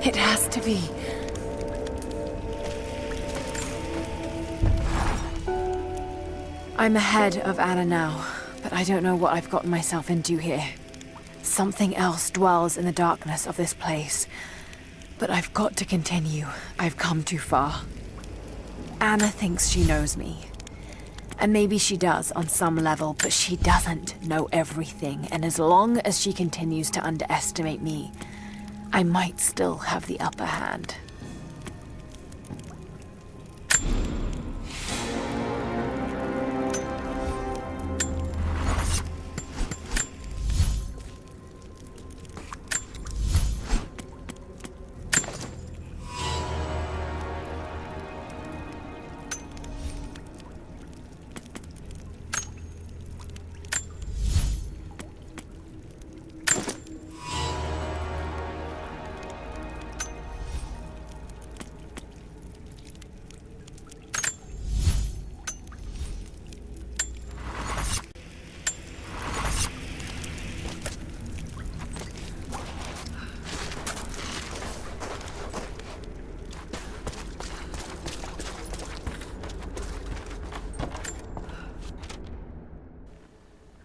It has to be. I'm ahead of Anna now, but I don't know what I've gotten myself into here. Something else dwells in the darkness of this place. But I've got to continue. I've come too far. Anna thinks she knows me. And maybe she does on some level, but she doesn't know everything. And as long as she continues to underestimate me, I might still have the upper hand.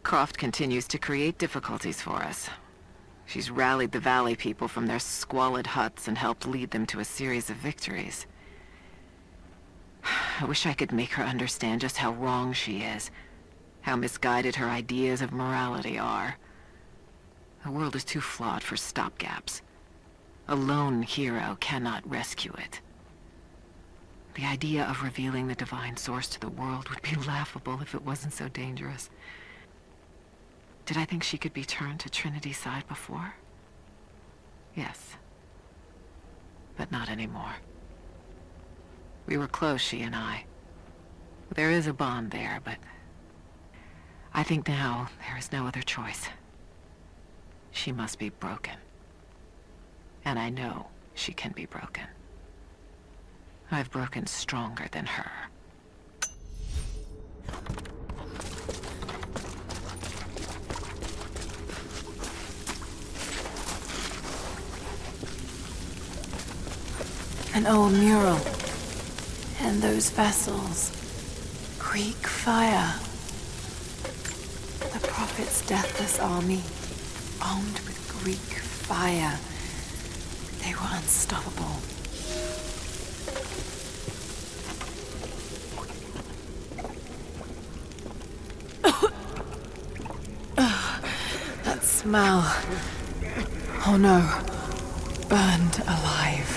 Croft continues to create difficulties for us. She's rallied the Valley people from their squalid huts and helped lead them to a series of victories. I wish I could make her understand just how wrong she is, how misguided her ideas of morality are. The world is too flawed for stopgaps. A lone hero cannot rescue it. The idea of revealing the divine source to the world would be laughable if it wasn't so dangerous. Did I think she could be turned to Trinity's side before? Yes. But not anymore. We were close, she and I. There is a bond there, but I think now there is no other choice. She must be broken. And I know she can be broken. I've broken stronger than her. An old mural. And those vessels. Greek fire. The Prophet's deathless army, armed with Greek fire. They were unstoppable. That smell. Oh no. Burned alive.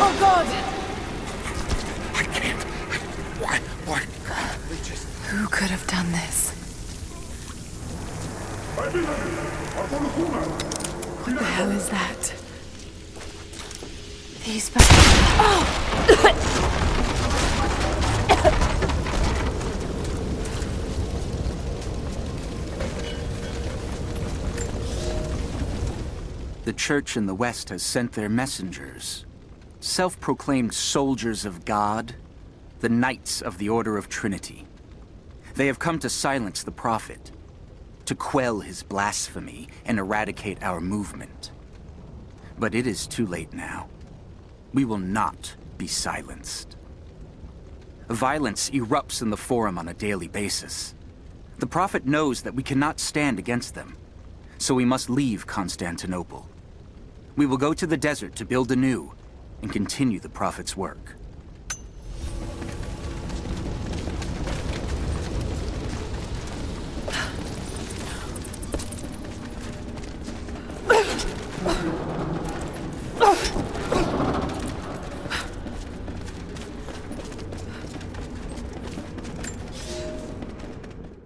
Oh, God! I can't. Why? Who could have done this? What the hell is that? These The Church in the West has sent their messengers, self-proclaimed soldiers of God, the Knights of the Order of Trinity. They have come to silence the Prophet, to quell his blasphemy and eradicate our movement. But it is too late now. We will not be silenced. Violence erupts in the Forum on a daily basis. The Prophet knows that we cannot stand against them, so we must leave Constantinople. We will go to the desert to build anew and continue the Prophet's work.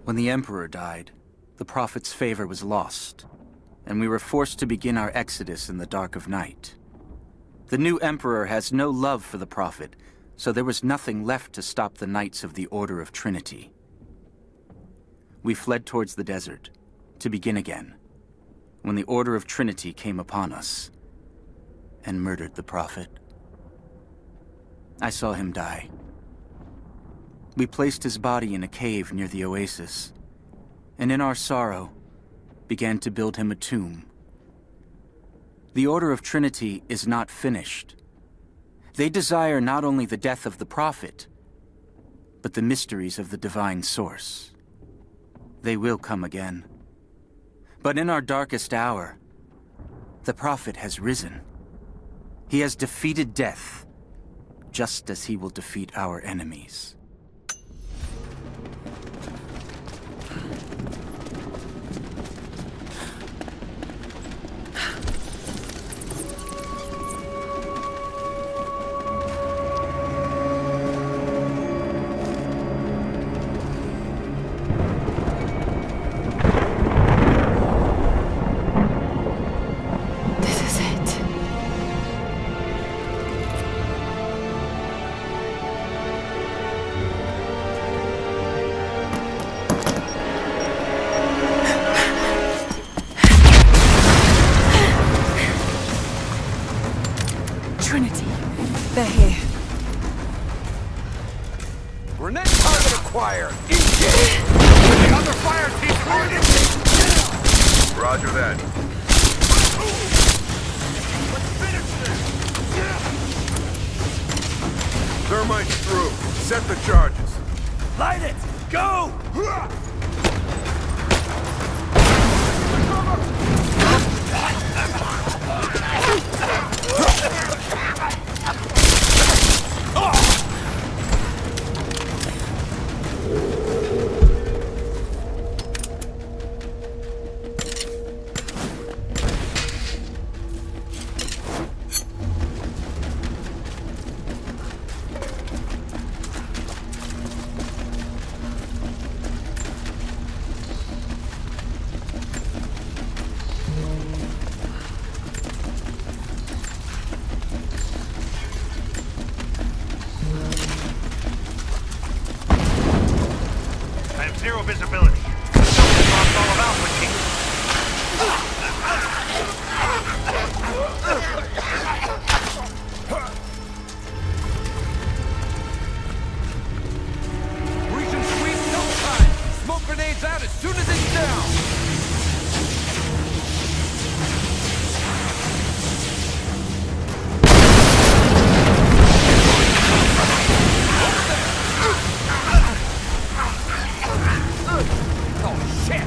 When the Emperor died, the Prophet's favor was lost, and we were forced to begin our exodus in the dark of night. The new Emperor has no love for the Prophet, so there was nothing left to stop the Knights of the Order of Trinity. We fled towards the desert, to begin again, when the Order of Trinity came upon us, and murdered the Prophet. I saw him die. We placed his body in a cave near the oasis, and in our sorrow, began to build him a tomb. The Order of Trinity is not finished. They desire not only the death of the Prophet, but the mysteries of the divine source. They will come again. But in our darkest hour, the Prophet has risen. He has defeated death, just as he will defeat our enemies. Trinity. They're here. Grenade target acquired. Engage! The other fire team target! Roger that. Let's finish this! Thermite's through. Set the charges. Light it! Go! Zero visibility. Something lost all of Alpha Team. Region sweep, no time! Smoke grenades out as soon as it's down! Oh, shit!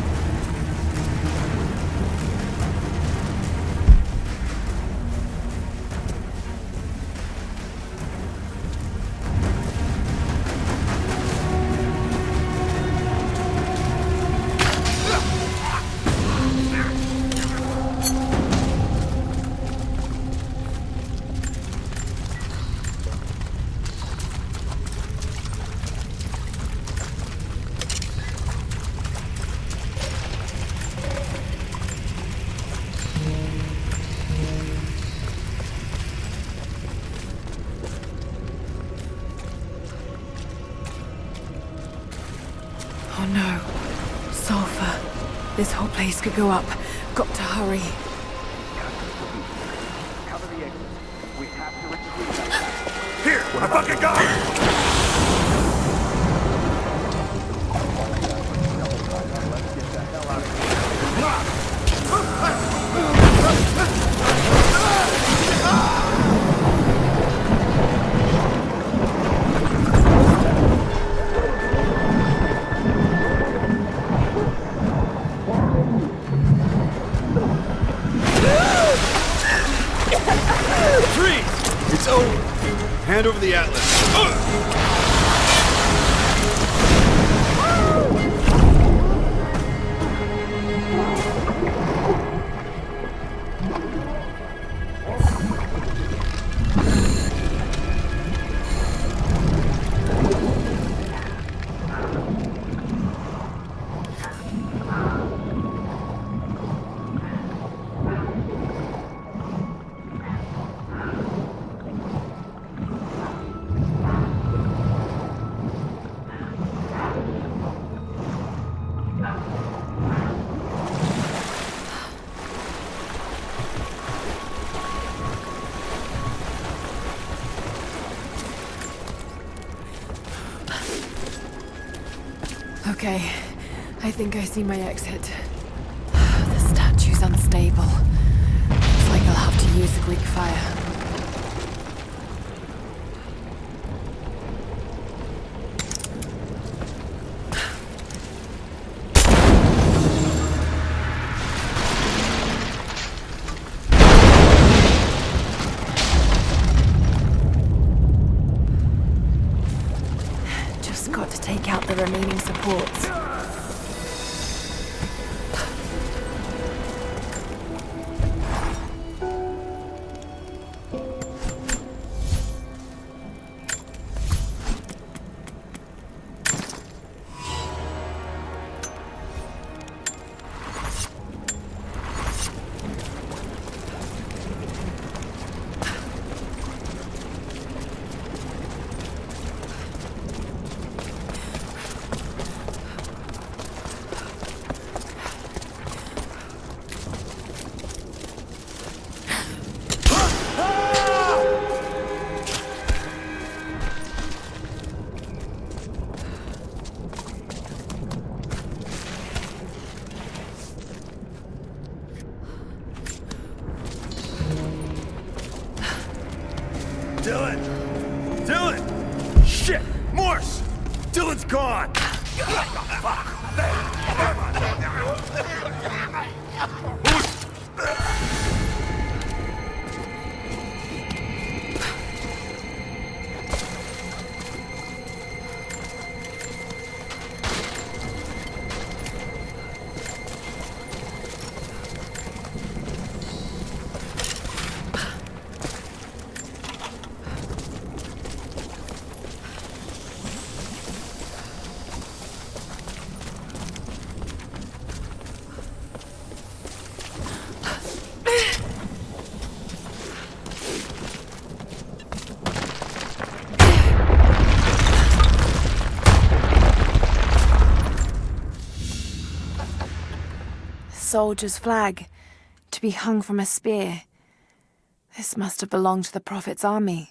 Oh no. Sulfur. This whole place could go up. Got to hurry. Here, I fucking got it! Freeze! It's over. Hand over the atlas. Okay. I think I see my exit. The statue's unstable. Looks like I'll have to use the Greek fire. Just got to take out the remaining supports. Dylan! Dylan! Shit! Morse! Dylan's gone! Soldier's flag, to be hung from a spear. This must have belonged to the Prophet's army.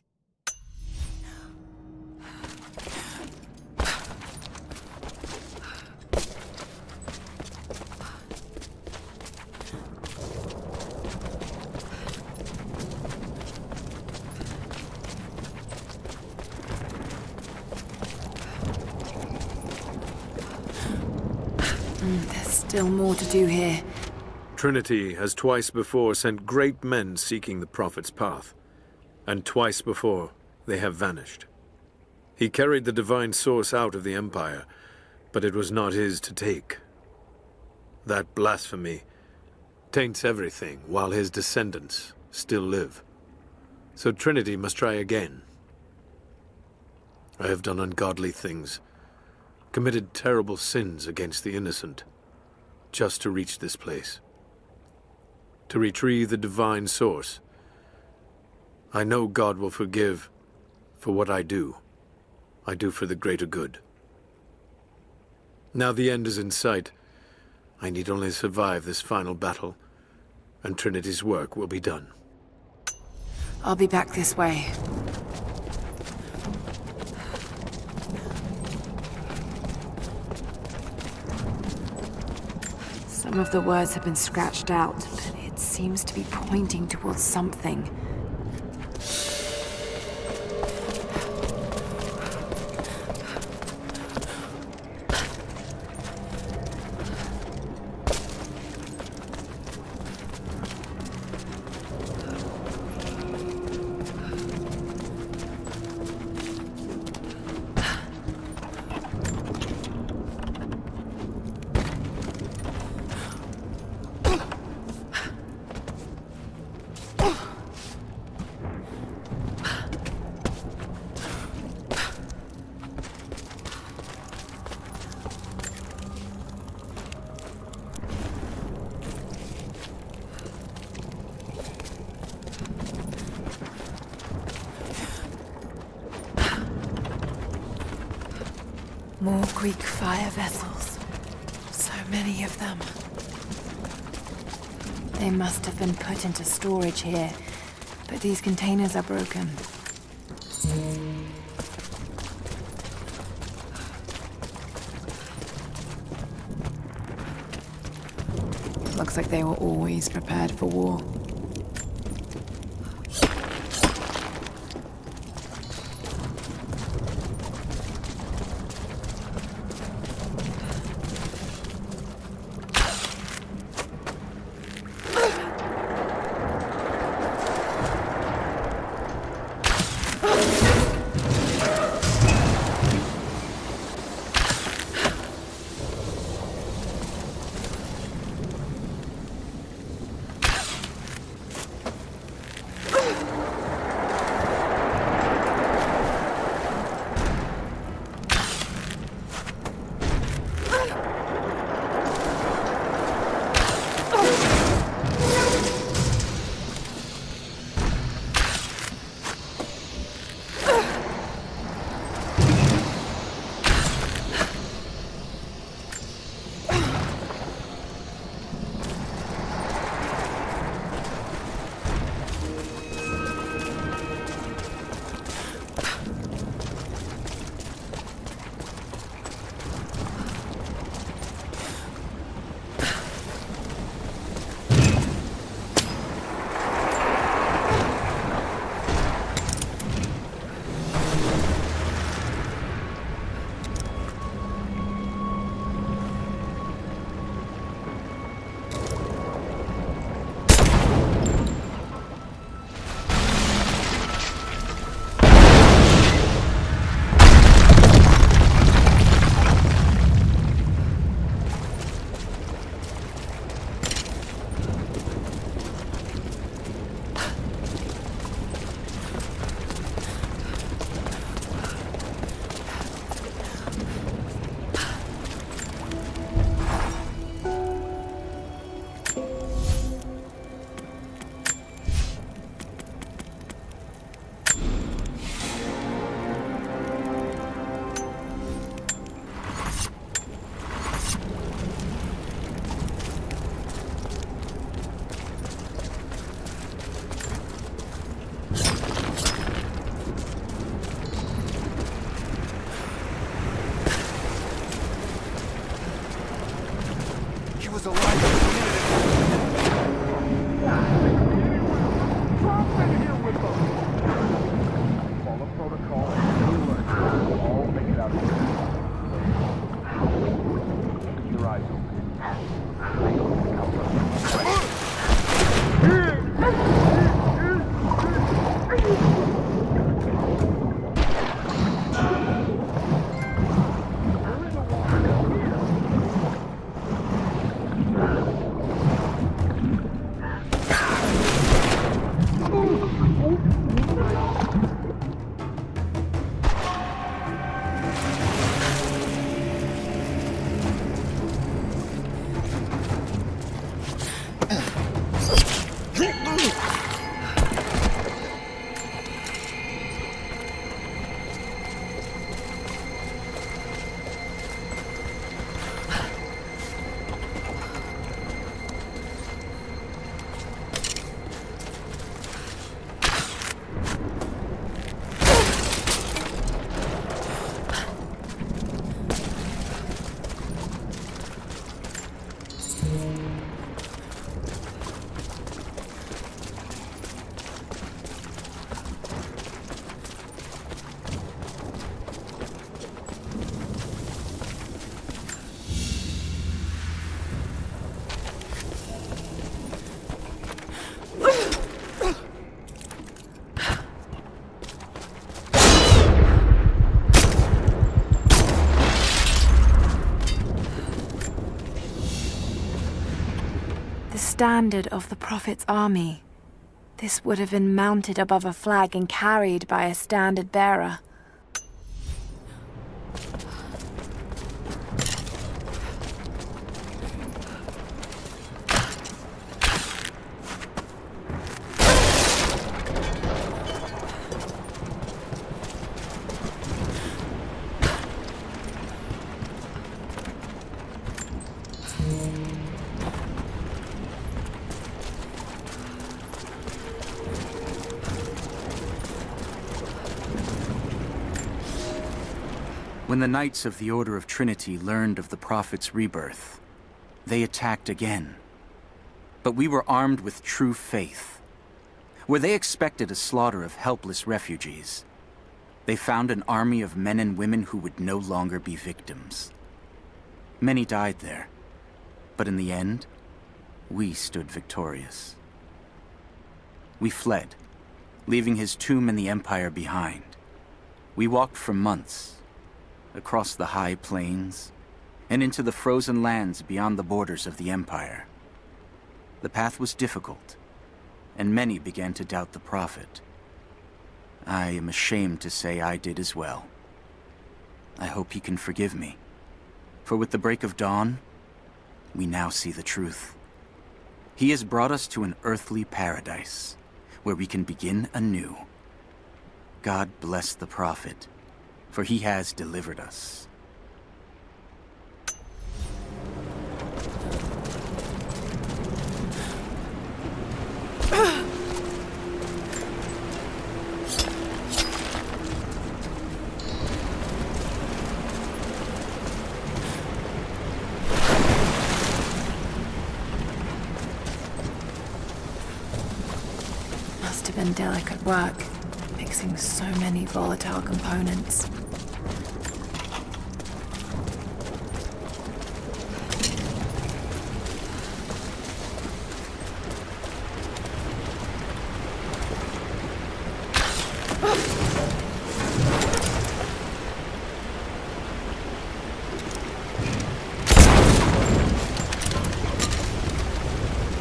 There's still more to do here. Trinity has twice before sent great men seeking the Prophet's path, and twice before they have vanished. He carried the divine source out of the Empire, but it was not his to take. That blasphemy taints everything while his descendants still live. So Trinity must try again. I have done ungodly things, committed terrible sins against the innocent, just to reach this place. To retrieve the divine source. I know God will forgive for what I do. I do for the greater good. Now the end is in sight. I need only survive this final battle, and Trinity's work will be done. I'll be back this way. Some of the words have been scratched out, but it seems to be pointing towards something. More Greek fire vessels. So many of them. They must have been put into storage here, but these containers are broken. Looks like they were always prepared for war. Standard of the Prophet's army. This would have been mounted above a flag and carried by a standard bearer. When the Knights of the Order of Trinity learned of the Prophet's rebirth, they attacked again, But we were armed with true faith. Where they expected a slaughter of helpless refugees, they found an army of men and women who would no longer be victims. Many died there, but in the end, we stood victorious. We fled, leaving his tomb and the Empire behind. We walked for months, across the high plains, and into the frozen lands beyond the borders of the Empire. The path was difficult, and many began to doubt the Prophet. I am ashamed to say I did as well. I hope he can forgive me, for with the break of dawn, we now see the truth. He has brought us to an earthly paradise, where we can begin anew. God bless the Prophet, for he has delivered us. Must have been delicate work, mixing so many volatile components.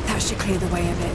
That should clear the way a bit.